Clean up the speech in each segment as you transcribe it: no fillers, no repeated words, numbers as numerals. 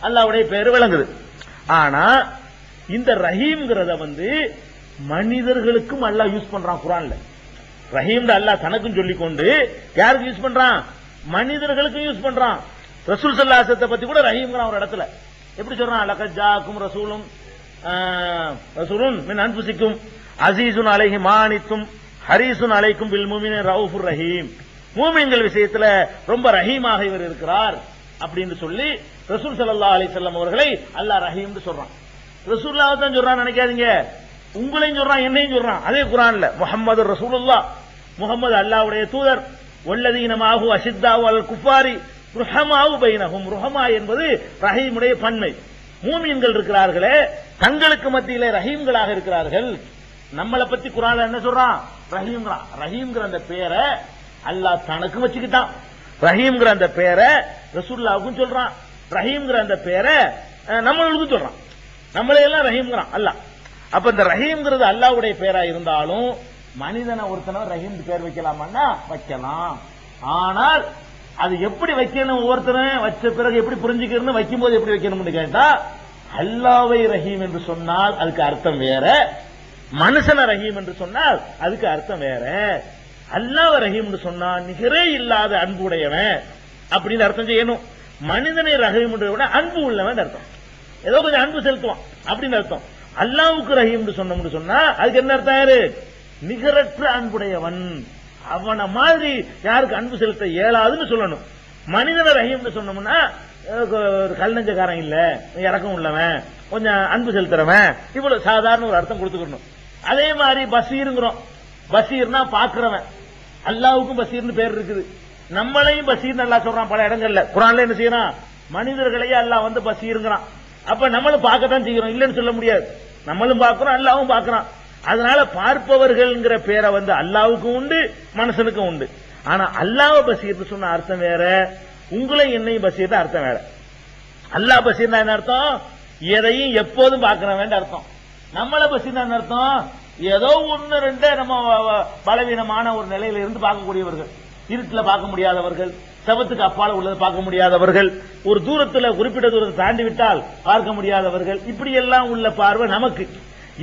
அல்லாஹ்வுடைய பேரு விளங்குது. ஆனா இந்த ரஹீம்ங்கிறத மனிதர்களுக்கும் அல்லாஹ் யூஸ் பண்றான் குர்ஆன்ல. ரஹீம் அல்லாஹ் தனக்கும் சொல்லிக்கொண்டு யாருக்கு யூஸ் பண்றான்? மனிதர்களுக்கும் யூஸ் பண்றான். ரசூல் ஸல்லல்லாஹு அலைஹி வஸல்லம் பத்தி கூட ரஹீம்ங்கறான் ஒரு இடத்துல. எப்படி சொல்றான்? லகத் ஜாக்கும் ரசூலுன் மின் அன்ஃபுசிக்கும் அஸீஸுன் அலைஹி மா அனித்தும் ஹரீஸுன் அலைக்கும் பில் முஃமினீன ரவுஃபுர் ரஹீம். மூமின்கள் விஷயத்துல ரொம்ப ரஹீமாக இவர் இருக்கிறார் அப்படின்னு சொல்லி ரசூல் ஸல்லல்லாஹு அலைஹி வஸல்லம் அவர்களை அல்லாஹ் ரஹீம்னு சொல்றான். ரசூலுல்லாஹ் தான் சொல்றான் நினைக்காதீங்க, உங்களையும் சொல்றான், என்னையும் சொல்றான். அதே குர்ஆன்ல முஹம்மது ரசூலுல்லாஹ், முஹம்மது அல்லாஹ்வுடைய தூதர், வல்லதீன மாஹு அஷித்தாவு அலல் குஃபாரி ருஹமாவு பைனஹும். ருஹமா என்பது ரஹீமுடைய பன்மை. மூமின்கள் இருக்கிறார்களே தங்களுக்கு மத்தியிலே ரஹீம்களாக இருக்கிறார்கள். நம்மளை பத்தி குர்ஆன்ல என்ன சொல்றான்? ரஹீம்ங்கறான். ரஹீம்ங்கற அந்த பேரை அல்லாஹ் தனக்கு வச்சுக்கிட்டான். ரஹீம்ங்கற அந்த பேரை ரசூலுல்லாஹ்வுக்கும் சொல்றான். ரஹீம்ங்கற அந்த பேரை நம்மளுக்கும் சொல்றான். நம்மளே எல்லாம் ரஹீம்ங்கறான் அல்லாஹ். அப்ப இந்த ரஹீம்ங்கிறது அல்லாஹ்வுடைய பேரா இருந்தாலும் மனிதனை ஒருத்தன ரஹீம் பேர் வைக்கலாமான்னா வைக்கலாம். ஆனால் அது எப்படி வைக்கணும்? ஒவ்வொருத்தரும் வச்ச பிறகு எப்படி புரிஞ்சுக்கணும், வைக்கும் போது எப்படி வைக்கணும்னு கேட்டா, அல்லாஹ்வை ரஹீம் என்று சொன்னால் அதுக்கு அர்த்தம் வேற, மனுஷன ரஹீம் என்று சொன்னால் அதுக்கு அர்த்தம் வேற. அல்லாஹ் ரஹீம் என்று சொன்னா நிகரே இல்லாத அன்புடையவன் அப்படின்னு அர்த்தம் செய்யணும். மனிதனை ரஹீம் விட அன்பு உள்ளவன் அர்த்தம். ஏதோ கொஞ்சம் அன்பு செலுத்துவான் அப்படின்னு அர்த்தம். அல்லாஹ்வுக்கு ரஹீம் சொன்னோம்னு சொன்னா அதுக்கு என்ன அர்த்தம்? நிகரற்ற அன்புடையவன், அவனை மாதிரி யாருக்கு அன்பு செலுத்த இயலாதுன்னு சொல்லணும். மனிதனை ரஹீம் சொன்னோம்னா கல்லஞ்சக்காரன் இல்ல, இறக்கம் உள்ளவன், கொஞ்சம் அன்பு செலுத்துறவன், இவ்வளவு சாதாரண ஒரு அர்த்தம் கொடுத்துக்கணும். அதே மாதிரி பசீருங்கிறோம். பசீர்னா பாக்குறவன். அல்லாஹ்வுக்கும் பசீர்னு பேர் இருக்குது. நம்மளையும் பசீர் நல்லா சொல்றான் பல இடங்கள்ல. குர்ஆன்ல என்ன செய்யறான்? மனிதர்களையே அல்லாஹ் பசீருங்கிறான். அப்ப நம்மளும் பார்க்கத்தான் செய்கிறோம், இல்லன்னு சொல்ல முடியாது. நம்மளும் பார்க்கிறோம், அல்லாஹ்வும் பார்க்கறான். அதனால பார்ப்பவர்கள்ங்கிற பேரை அல்லாஹ்வுக்கும் உண்டு, மனுஷனுக்கும் உண்டு. ஆனா அல்லாஹ் பசீர்னு சொன்ன அர்த்தம் வேற, உங்களை என்னையும் பசீர்னு அர்த்தம் வேற. அல்லாஹ் பசீர்னா என்ன அர்த்தம்? எதையும் எப்போதும் பார்க்கிறவன் அர்த்தம். நம்மள பசீர்னா என்ன அர்த்தம்? ஏதோ ஒன்னு ரெண்டு நம்ம பலவீனமான ஒரு நிலையில இருந்து பார்க்கக்கூடியவர்கள், இருட்டுல பார்க்க முடியாதவர்கள், செவத்துக்கு அப்பால உள்ளதை பார்க்க முடியாதவர்கள், ஒரு தூரத்துல குறிப்பிட்ட தூரத்தை தாண்டி விட்டால் பார்க்க முடியாதவர்கள், இப்படி எல்லாம் உள்ள பார்வை நமக்கு.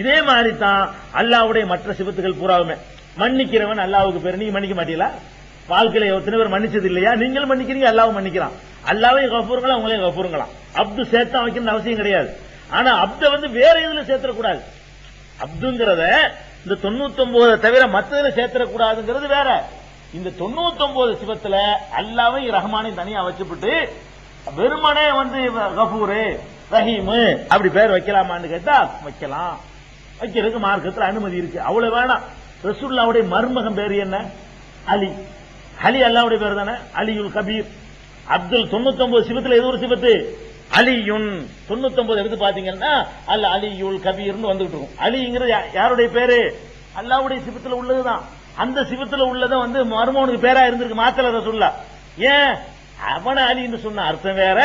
இதே மாதிரி தான் அல்லாஹ்வுடைய மற்ற சிவத்துகள் பூராவுமே. மன்னிக்கிறவன் அல்லாஹ்வுக்கு பேர். நீங்க மன்னிக்க மாட்டீங்களா? வாழ்க்கையில எத்தனை பேர் மன்னிச்சது இல்லையா? நீங்களும் மன்னிக்கிறீங்க, அல்லாஹ்வும் மன்னிக்கிறான். அல்லாஹ்வே கஃபூருங்களா, உங்களையும் கஃபூருங்களாம். அப்து சேர்த்தா வைக்கணும்னு அவசியம் கிடையாது. ஆனா அப்த வேற இதுல சேர்த்தக்கூடாது. அப்துங்கிறத இந்த 99 தவிர மற்றதுல சேர்த்தக்கூடாதுங்கிறது வேற. இந்த 99 சிவத்துல அல்லாஹ்வை ரஹ்மானை தனியா வச்சுட்டு வெறுமனே கஃபூரு ரஹீமு அப்படி பேர் வைக்கலாமான்னு கேட்டா வைக்கலாம். வைக்கிறதுக்கு மார்க்கத்தில் அனுமதி இருக்கு. அவ்வளவு வேணாம். ரசூலுல்லாஹ்வுடைய மருமகன் பேர் என்ன? அலி. அலி அல்லாஹ்வுடைய பேர் தானே. அலியுல் கபீர். அப்துல் 99 சிவத்துல எது ஒரு சிவத்து? அலியுன். 99 எடுத்து பாத்தீங்கன்னா அல்ல அலியுல் கபீர்னு வந்துகிட்டு இருக்கும். அலிங்கிறது யாருடைய பேரு? அல்லாஹ்வுடைய சிவத்துல உள்ளதுதான். அந்த சிவத்துல உள்ளத மருமகனுக்கு பேரா இருந்திருக்கு, மாத்தல ரசூலுல்லாஹ். ஏன்? அவன அலின்னு சொன்ன அர்த்தம் வேற,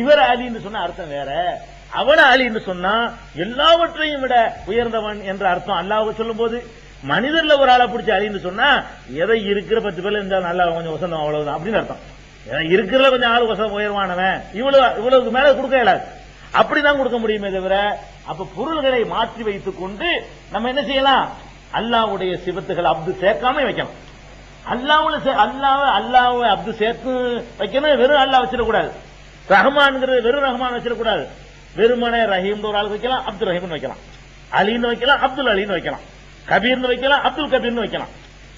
இவர் அலின்னு சொன்ன அர்த்தம் வேற. அவன அலின்னு சொன்னா எல்லாவற்றையும் விட உயர்ந்தவன் என்ற அர்த்தம் அல்லாஹ் சொல்லும் போது, மனிதர்ல ஒரு ஆளை பிடிச்ச அலின்னு சொன்னா எதை இருக்கிற 10 பேர்ல இருந்தாலும் நல்லா கொஞ்சம் வசந்தம் அவ்வளவுதான் அப்படின்னு அர்த்தம். இருக்கிறதுல கொஞ்சம் ஆள் வசம் உயர்வானவன், இவ்வளவுக்கு மேல கொடுக்க இயலாது. அப்படிதான் கொடுக்க முடியுமே தவிர, அப்ப பொருள்களை மாற்றி வைத்துக் கொண்டு நம்ம என்ன செய்யலாம்? அல்லாஹ்வுடைய சிவத்துகள் அப்து சேர்க்காம வைக்கணும். அல்லாஹ்வை அப்து சேர்த்து வைக்கணும். வெறும் அல்லாஹ் வச்சிடக்கூடாது. ரஹ்மான்ங்கிறது வெறும் ரஹ்மான் வச்சிடக்கூடாது. வெறுமனே ரஹீம் ஒரு ஆள் வைக்கலாம், அப்துல் ரஹீம்னு வைக்கலாம். அலின்னு வைக்கலாம், அப்துல் அலின்னு வைக்கலாம். கபீர்னு வைக்கலாம், அப்துல் கபீர்னு வைக்கலாம்.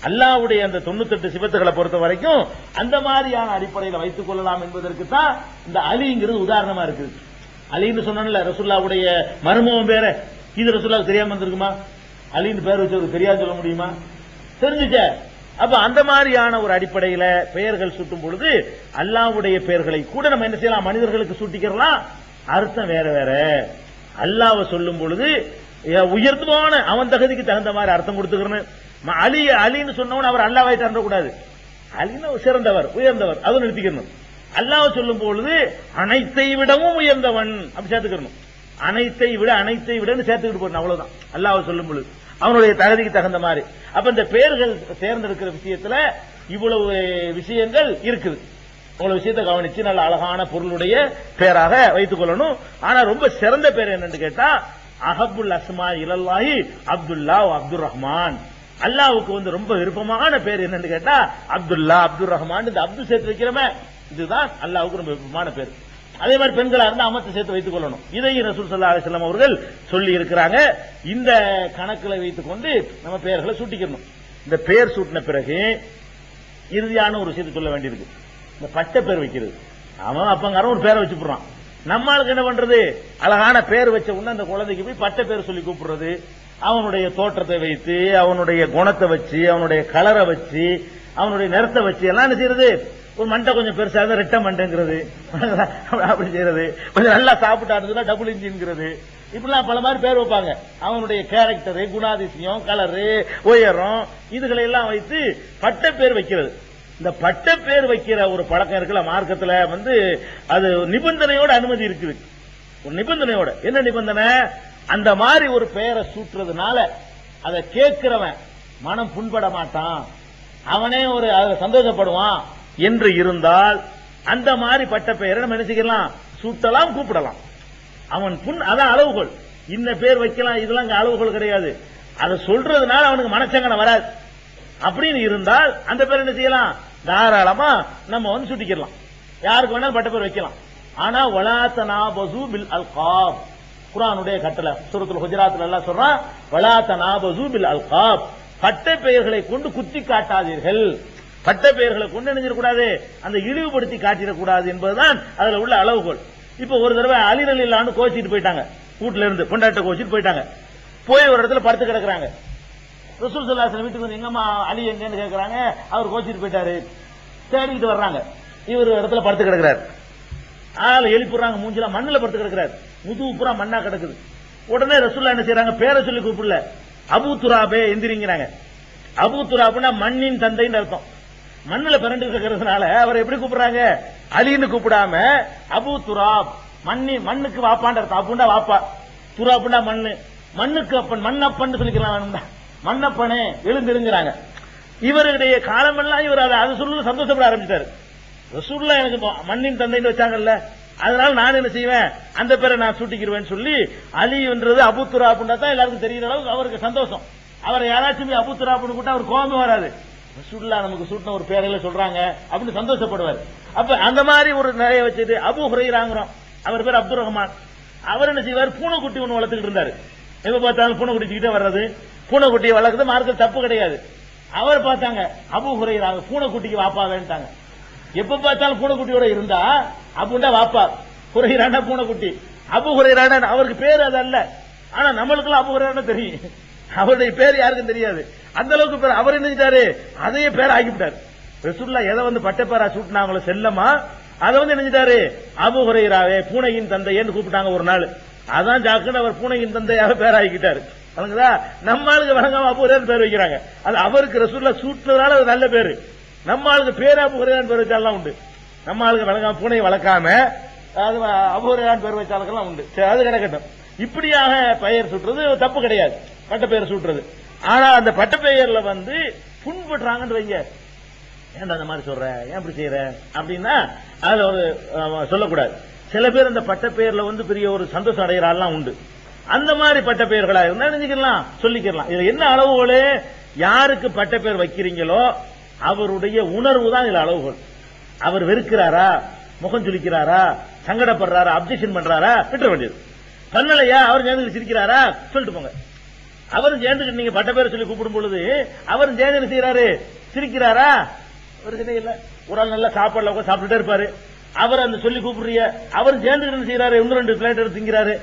அல்லாஹ்வுடைய அந்த 98 சிவத்துகளை பொறுத்த வரைக்கும் அந்த மாதிரியான அடிப்படையில் வைத்துக் கொள்ளலாம் என்பதற்கு தான் இந்த அலிங்கிறது உதாரணமா இருக்குது. அலின்னு சொன்னல ரசூலுல்லாஹ்வுடைய மருமகன் பேர, இது ரசூலுல்லாஹ்வுக்கு தெரியாம வந்திருக்குமா? அலின்னு பேர் வச்சவருக்கு தெரியாது சொல்ல முடியுமா? தெரிஞ்சுச்சே. அப்ப அந்த மாதிரியான ஒரு அடிப்படையில பெயர்கள் சூட்டும் பொழுது அல்லாஹ்வுடைய பெயர்களை கூட நம்ம என்ன செய்யலாம்? மனிதர்களுக்கு சூட்டிக்கிறலாம். அர்த்தம் வேற வேற. அல்லாஹ்வை சொல்லும் பொழுது உயர்ந்தமான அவன் தகுதிக்கு தகுந்த மாதிரி அர்த்தம் கொடுத்துக்கிறேன். அலின்னு சொன்னவன் அவர் அல்லாஹ்வை தரக்கூடாது. அலின்னு சிறந்தவர், உயர்ந்தவர், அது நிறுத்திக்கணும். அல்லாஹ் சொல்லும் பொழுது அனைத்தை விடவும் உயர்ந்தவன் அப்படி சேர்த்துக்கணும். அனைத்தை விட சேர்த்துக்கிட்டு போறணும். அவ்வளவுதான் அல்லாஹ் சொல்லும் பொழுது அவனுடைய தகுதிக்கு தகுந்த மாதிரி. அப்ப இந்த பெயர்கள் தேர்ந்தெடுக்கிற விஷயத்துல இவ்வளவு விஷயங்கள் இருக்குது. உங்களை விஷயத்தை கவனிச்சு நல்ல அழகான பொருளுடைய பேராக வைத்துக் கொள்ளணும். ஆனா ரொம்ப சிறந்த பேர் என்னன்னு கேட்டா அஹப்புல் அஸ்மா இலல்லாஹி அப்துல்லா அப்துல் ரஹ்மான். அல்லாவுக்கு வந்து ரொம்ப விருப்பமான பேர் என்னன்னு கேட்டா அப்துல்லா அப்துல் ரஹ்மான். இந்த அப்து சேர்த்து வைக்கிறமே இதுதான் அல்லாவுக்கு ரொம்ப விருப்பமான பேர். அதே மாதிரி பெண்களா இருந்தா அமத்தை சேர்த்து வைத்துக் கொள்ளணும். இதையும் ரசூல் ஸல்லல்லாஹு அலைஹி வஸல்லம் அவர்கள் சொல்லி இருக்கிறாங்க. இந்த கணக்குல வைத்துக் கொண்டு நம்ம பெயர்களை சூட்டிக்கணும். இந்த பெயர் சூட்டின பிறகு இறுதியான ஒரு விஷயத்தை சொல்ல வேண்டியிருக்கு. இந்த பட்ட பேர் வைக்கிறது. அவன் அப்பங்காரன் ஒரு பேரை வச்சு போடுறான். நம்மளுக்கு என்ன பண்றது? அழகான பேர் வச்ச உடனே அந்த குழந்தைக்கு போய் பட்ட பேர் சொல்லி கூப்பிடுறது. அவனுடைய தோற்றத்தை வைத்து, அவனுடைய குணத்தை வச்சு, அவனுடைய கலரை வச்சு, அவனுடைய நிறத்தை வச்சு எல்லாம் என்ன செய்யறது? ஒரு மண்டை கொஞ்சம் பெருசா இருந்தா ரெட்ட மண்டைங்கிறது, அப்படி செய்யறது. கொஞ்சம் நல்லா சாப்பிட்டா இருந்ததுன்னா டபுள் இன்ஜின்ங்கிறது. இப்படிலாம் பல மாதிரி பேர் வைப்பாங்க. அவனுடைய கேரக்டரு, குணாதிசயம், கலரு, உயரம் இதுகளை எல்லாம் வைத்து பட்ட பேர் வைக்கிறது. இந்த பட்ட பேர் வைக்கிற ஒரு பழக்கம் இருக்குல்ல மார்க்கத்துல வந்து அது நிபந்தனையோட அனுமதி இருக்குது. ஒரு நிபந்தனையோட. என்ன நிபந்தனை? அந்த மாதிரி ஒரு பெயரை சூட்டுறதுனால அதை கேட்கிறவன் மனம் புண்பட மாட்டான், அவனே ஒரு சந்தோஷப்படுவான் என்று இருந்தால் அந்த மாதிரி பட்ட பெயரை நம்ம நினைச்சுக்கலாம், சூட்டலாம், கூப்பிடலாம். அவன் அதான் அளவுகோல். இன்ன பேர் வைக்கலாம், இதெல்லாம் அளவுகோல் கிடையாது. அதை சொல்றதுனால அவனுக்கு மனச்சங்கடம் வராது. அப்படின்னு இருந்தால் அந்த பேர் என்ன செய்யலாம்? தாராளமா நம்ம வந்து சுட்டிக்கலாம். யாருக்கு வேணாலும் பட்ட பேர் வைக்கலாம். ஆனா வலா தனாபஸு பில் அல்காப், குர்ஆனுடைய கட்டளை சூரத்துல் ஹுஜராத்ல எல்லாம் சொல்றான், வலா தனாபஸு பில் அல்காப், பட்ட பெயர்களை கொண்டு குத்தி காட்டாதீர்கள். பட்ட பெயர்களை கொண்டு நினைச்சிடக்கூடாது, அந்த இழிவுபடுத்தி காட்டிடக்கூடாது என்பதுதான் அதுல உள்ள அளவுகோல். இப்ப ஒரு தடவை அலி ரலியல்லாஹு கோச்சிட்டு போயிட்டாங்க, வீட்டுல இருந்து கொண்டாட்ட கோச்சிட்டு போயிட்டாங்க. போய் ஒரு இடத்துல படுத்து கிடக்குறாங்க. ரசூல் ஸல்லல்லாஹு அலைஹி வஸல்லம் வீட்டுக்கு வந்து எங்கம்மா அலி எங்கன்னு கேட்கறாங்க. அவர் கோச்சிட்டு போயிட்டாரு. தேடிக்கிட்டு வர்றாங்க. இவர் இடத்துல படுத்து கிடக்குறாரு. ஆளை எழுப்பிடுறாங்க. மூஞ்சில மண்ணுல படுத்து கிடக்குறாரு. முதுகு பூரா மண்ணா கிடக்குது. உடனே ரசூலுல்லாஹ் என்ன செய்யறாங்க? பேரை சொல்லி கூப்பிடல, அபூ துராபே எந்திரிங்கிறாங்க. அபூ துராப்னா மண்ணின் தந்தைன்னு அர்த்தம். மண்ணுல பிறண்டு இருக்கிறதுனால அவர் எப்படி கூப்பிடுறாங்க? அலின்னு கூப்பிடாம அபூ துராப், மண்ணுக்கு வாப்பான்ற அர்த்தம். அப்புண்டா வாப்பா, துராப்னா மண்ணு, மண்ணுக்கு அப்பன், மண்ணப்பன்னு சொல்லிக்கலாம். மண்ணப்பனே எழுந்திருங்கிறாங்க. இவருடைய காலமெல்லாம் இவர் அதை சொல்ல சந்தோஷப்பட ஆரம்பிச்சிட்டாரு. ரசூலுல்லாஹ் எனக்கு மண்ணின் தந்தைன்னு வச்சாங்கல்ல, அதனால நான் என்ன செய்வேன், அந்த பேரை நான் சூட்டிக்கிடுவேன் சொல்லி அலின்றது அபூ துராப்னா தான் எல்லாருக்கும் தெரிகிற அளவுக்கு அவருக்கு சந்தோஷம். அவரை யாராச்சும் அபூ துராப்னு கூட்டா அவர் கோபமே வராது. ரசூலுல்லாஹ் நமக்கு சூட்டின ஒரு பேரையில சொல்றாங்க அப்படின்னு சந்தோஷப்படுவார். அப்ப அந்த மாதிரி ஒரு நிறைய வச்சுட்டு அபூ ஹுரைராங்கிறோம், அவர் பேர் அப்துல் ரஹ்மான். அவர் என்ன செய்வார்? பூனைக்குட்டி ஒன்று வளர்த்துக்கிட்டு இருந்தாரு. எப்ப பார்த்தாலும் பூனைக்குட்டிக்கிட்டே வர்றது, பூனைக்குட்டியை வளர்க்குறது மார்க்கத்தில் தப்பு கிடையாது. அவர் பார்த்தாங்க அபூ ஹுரைரா பூனைக்குட்டிக்கு வாப்பா வேண்டாங்க. எப்ப பார்த்தாலும் பூனைக்குட்டியோட இருந்தா அப்புண்டா வாப்பா, ஹுரைரானா பூனைக்குட்டி, அபூ ஹுரைரானா அவருக்கு பேர் அது அல்ல. ஆனா நம்மளுக்கெல்லாம் அபூ ஹுரைரானா தெரியும், அவருடைய பேர் யாருக்கும் தெரியாது. அந்த அளவுக்கு பேர் அவர் நினைச்சாரு, அதையே பேர் ஆகிவிட்டார். ரசூலுல்லாஹ் எதை வந்து பட்ட பேரா சூட்டினாங்களோ செல்லமா, அதை வந்து நினைச்சிட்டாரு அபூ ஹுரைராவே பூனையின் தந்தையன்னு கூப்பிட்டாங்க ஒரு நாள். அதான் ஜாக்குன்னு அவர் பூனையின் தந்தையாக பேராகிக்கிட்டாரு. நம்ம ஆளுக்கு வழங்காம அபூ ஹுரைரா பேர் வைக்கிறாங்க. அது அவருக்கு ரசூலுல்லாஹ் சூட்டினதுனால அது நல்ல பேரு. நம்ம ஆளுக்கு பேர் அபூ ஹுரைரா பேர் வச்சாலாம் உண்டு. நம்ம ஆளுக்கு வழங்காம பூனை வளர்க்காம அது அபூ ஹுரைரா பேர் வச்சாலும் உண்டு. அது கிடக்கட்டும். இப்படியாக பெயர் சூட்டுறது தப்பு கிடையாது, பட்ட பெயர் சூட்டுறது. ஆனா அந்த பட்ட பெயர்ல வந்து புண்படுறாங்கன்னு வைங்க, ஏன்டா அந்த மாதிரி சொல்ற, ஏன் இப்படி செய்யற அப்படின்னா அதுல ஒரு சொல்லக்கூடாது. சில பேர் அந்த பட்ட பெயர்ல வந்து பெரிய ஒரு சந்தோஷம் அடைகிறாள்லாம் உண்டு. அந்த மாதிரி பட்ட பெயர்களா இருந்தா நினைச்சுக்கலாம், சொல்லிக்கலாம். இதுல என்ன அளவுகோல்? யாருக்கு பட்ட பெயர் வைக்கிறீங்களோ அவருடைய உணர்வு தான் இதுல அளவுகோல். அவர் வெறுக்கிறாரா, முகம் சுளிக்கிறாரா, சங்கடப்படுறாரா, அப்ஜெக்ஷன் பண்றாரா, விட்டுற வேண்டியது. பண்ணலையா, அவர் சேர்ந்து சிரிக்கிறாரா, சொல்லிட்டு போங்க. அவரும் சேர்ந்து நீங்க பட்ட பேரை சொல்லி கூப்பிடும் பொழுது அவரும் சேர்ந்து செய்யறாரு, சிரிக்கிறாரா, ஒரு இல்ல. ஒரு ஆள் நல்லா சாப்பாடுல சாப்பிட்டுட்டே இருப்பாரு, அவர் அந்த சொல்லி கூப்பிடுறிய அவரும் சேர்ந்து செய்யறாரு, இன்னும் 2 பிளேட் எடுத்து திங்கிறாரு,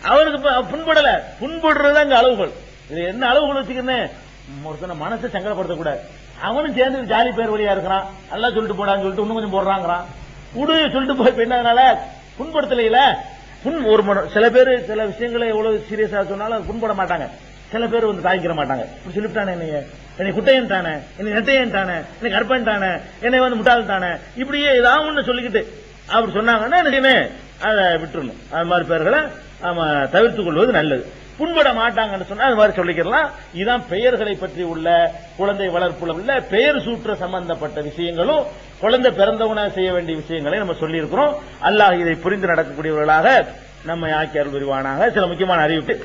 அவருக்கு புண்படல. புண்படுறதுதான் இங்க அளவுகள். இது என்ன அளவுகள் வச்சுக்கிறேன், ஒருத்தன மனசை சங்கடப்படுத்தக்கூடாது. அவனும் சேர்ந்து ஜாலி பேர் வழியா இருக்கிறான், நல்லா சொல்லிட்டு போடான்னு சொல்லிட்டு இன்னும் கொஞ்சம் போடுறாங்கிறான், உடு சொல்லிட்டு போய் என்னதுனால புண்படுத்தலையில ஒரு சில பேர் சில விஷயங்களை எவ்வளவு சீரியஸா சொன்னாலும் புண்பட மாட்டாங்க. சில பேர் வந்து தாங்கிக்கிற மாட்டாங்க. இப்படி சொல்லிவிட்டானே, என்னை குட்டையன் தானே, என்னை நெட்டையன் தானே, என்னை கற்பன் தானே, என்னை வந்து முட்டாள் தானே, இப்படியே ஏதாவது ஒண்ணு சொல்லிக்கிட்டு அப்படி சொன்னாங்கன்னா எனக்கு அதை விட்டுறணும். அது மாதிரி பேர்களை நாம தவிர்த்துக் கொள்வது நல்லது. புண்பட மாட்டாங்கன்னு சொன்னா அது மாதிரி சொல்லிக்கலாம். இதுதான் பெயர்களை பற்றி உள்ள குழந்தை வளர்ப்புல உள்ள பெயர் சூற்ற சம்பந்தப்பட்ட விஷயங்களும் குழந்தை பிறந்தவன செய்ய வேண்டிய விஷயங்களை நம்ம சொல்லி இருக்கிறோம். அல்லாஹ் இதை புரிந்து நடக்கக்கூடியவர்களாக நம்மை ஆக்கி அருள் புரிவானாக. சில முக்கியமான அறிவிப்பு